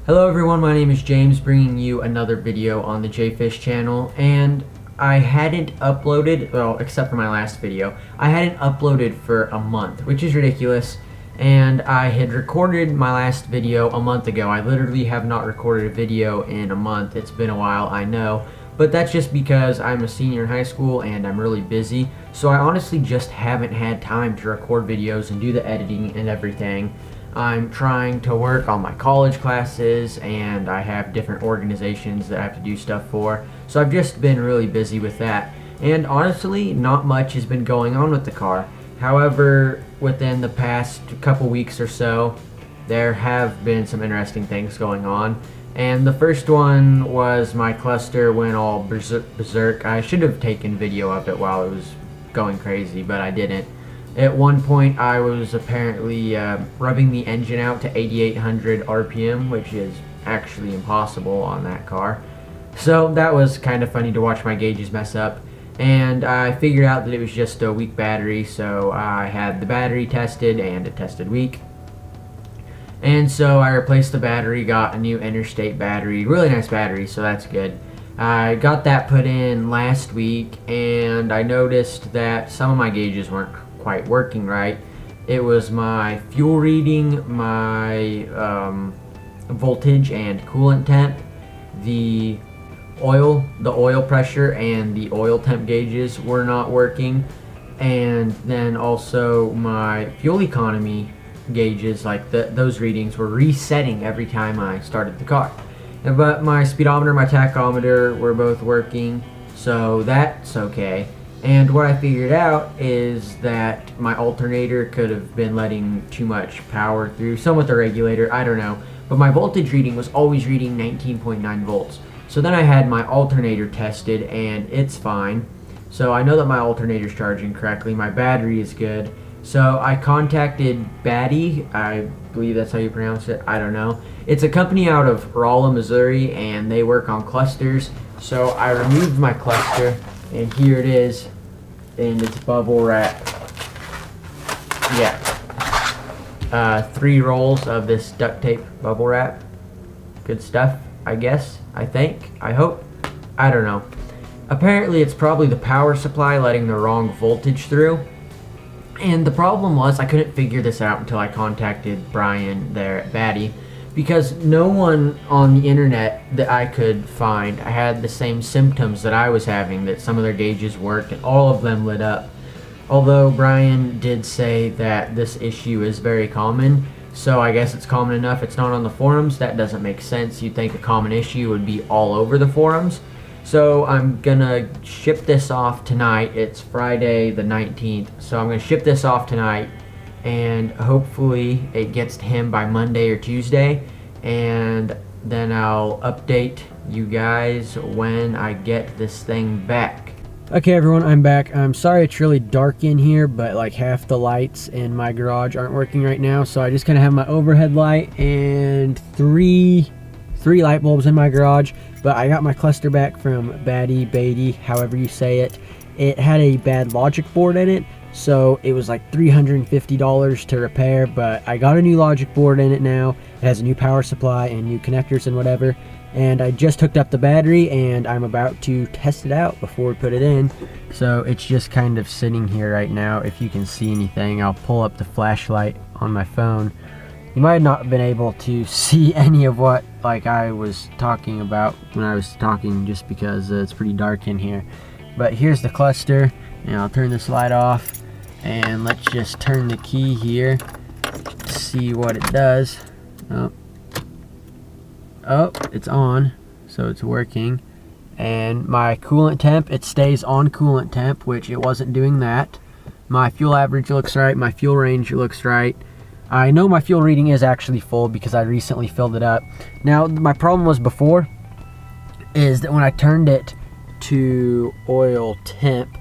Hello everyone, my name is James, bringing you another video on the Fisch channel, and I hadn't uploaded, well, except for my last video, I hadn't uploaded for a month, which is ridiculous, and I had recorded my last video a month ago. I literally have not recorded a video in a month. It's been a while, I know, but that's just because I'm a senior in high school and I'm really busy, so I honestly just haven't had time to record videos and do the editing and everything. I'm trying to work on my college classes, and I have different organizations that I have to do stuff for, so I've just been really busy with that. And honestly, not much has been going on with the car. However, within the past couple weeks or so, there have been some interesting things going on. And the first one was my cluster went all berserk. I should have taken video of it while it was going crazy, but I didn't. At one point, I was apparently rubbing the engine out to 8,800 RPM, which is actually impossible on that car. So that was kind of funny to watch my gauges mess up. And I figured out that it was just a weak battery, so I had the battery tested, and it tested weak. And so I replaced the battery, got a new interstate battery, really nice battery, so that's good. I got that put in last week, and I noticed that some of my gauges weren't quite working right. It was my fuel reading, my voltage and coolant temp, the oil pressure and the oil temp gauges were not working, and then also my fuel economy gauges, like those readings were resetting every time I started the car. But my speedometer, my tachometer were both working, so that's okay. And what I figured out is that my alternator could have been letting too much power through, some with the regulator, I don't know. But my voltage reading was always reading 19.9 volts. So then I had my alternator tested, and it's fine. So I know that my alternator's charging correctly, my battery is good. So I contacted Batty, I believe that's how you pronounce it, I don't know. It's a company out of Rolla, Missouri, and they work on clusters. So I removed my cluster, and here it is, and it's bubble wrap. Yeah. 3 rolls of this duct tape bubble wrap. Good stuff, I guess, I think, I hope, I don't know. Apparently it's probably the power supply letting the wrong voltage through. And the problem was I couldn't figure this out until I contacted Brian there at Batty, because no one on the internet that I could find had the same symptoms that I was having, that some of their gauges worked and all of them lit up. Although Brian did say that this issue is very common, so I guess it's common enough it's not on the forums. That doesn't make sense. You'd think a common issue would be all over the forums. So I'm gonna ship this off tonight. It's Friday the 19th, so I'm gonna ship this off tonight, and hopefully it gets to him by Monday or Tuesday, and then I'll update you guys when I get this thing back. Okay everyone, I'm back. I'm sorry it's really dark in here, but like half the lights in my garage aren't working right now, so I just kind of have my overhead light and three light bulbs in my garage. But I got my cluster back from Batty, however you say it. It had a bad logic board in it, so it was like $350 to repair, but I got a new logic board in it now. It has a new power supply and new connectors and whatever, and I just hooked up the battery, and I'm about to test it out before we put it in. So it's just kind of sitting here right now. If you can see anything, I'll pull up the flashlight on my phone. You might not have been able to see any of what I was talking about when I was talking, just because it's pretty dark in here. But here's the cluster, and I'll turn this light off, and let's just turn the key here to see what it does. Oh, it's on, so it's working. And my coolant temp, it stays on coolant temp, which it wasn't doing that. My fuel average looks right, my fuel range looks right. I know my fuel reading is actually full because I recently filled it up. Now, my problem was before is that when I turned it to oil temp,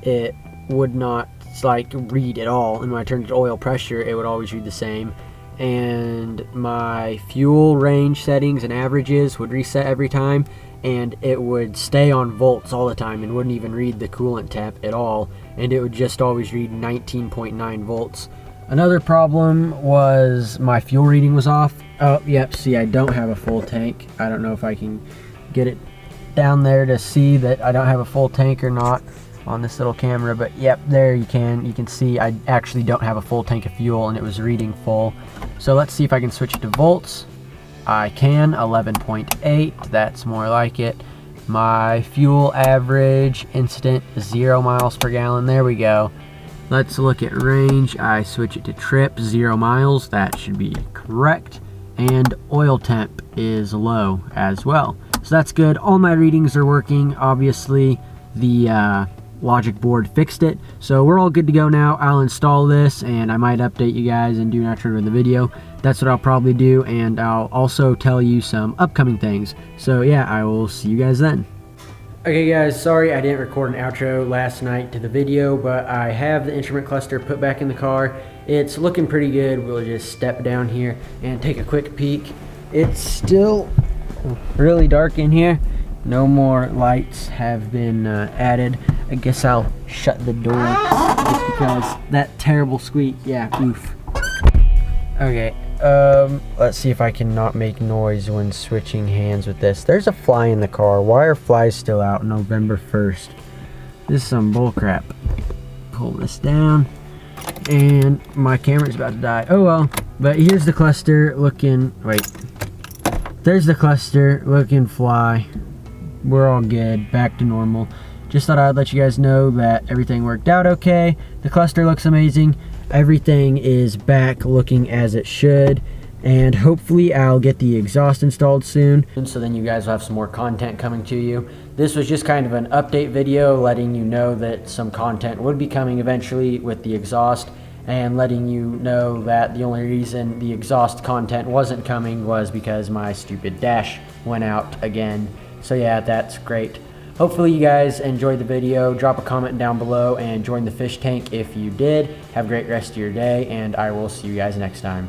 it would not read at all, and when I turned it to oil pressure, it would always read the same. And my fuel range settings and averages would reset every time, and it would stay on volts all the time and wouldn't even read the coolant temp at all, and it would just always read 19.9 volts. Another problem was my fuel reading was off. Oh, yep, see, I don't have a full tank. I don't know if I can get it down there to see that I don't have a full tank or not on this little camera, but yep, there you can see I actually don't have a full tank of fuel and it was reading full. So let's see if I can switch it to volts. I can, 11.8, that's more like it. My fuel average instant 0 miles per gallon, there we go. Let's look at range. I switch it to trip, 0 miles, that should be correct. And oil temp is low as well. So that's good. All my readings are working. Obviously, the logic board fixed it. So we're all good to go now. I'll install this and I might update you guys and do an outro to the video. That's what I'll probably do, and I'll also tell you some upcoming things. So yeah, I will see you guys then. Okay guys, sorry I didn't record an outro last night to the video, but I have the instrument cluster put back in the car. It's looking pretty good. We'll just step down here and take a quick peek. It's still really dark in here. No more lights have been added. I guess I'll shut the door just because that terrible squeak. Yeah, oof. Okay, let's see if I can not make noise when switching hands with this. There's a fly in the car. Why are flies still out November 1st? This is some bullcrap. Pull this down. And my camera's about to die. Oh well. But here's the cluster looking, wait. There's the cluster looking fly. We're all good, back to normal. Just thought I'd let you guys know that everything worked out okay. The cluster looks amazing. Everything is back looking as it should, and hopefully I'll get the exhaust installed soon, so then you guys will have some more content coming to you. This was just kind of an update video letting you know that some content would be coming eventually with the exhaust, and letting you know that the only reason the exhaust content wasn't coming was because my stupid dash went out again. So yeah, that's great. Hopefully you guys enjoyed the video. Drop a comment down below and join the fish tank if you did. Have a great rest of your day, and I will see you guys next time.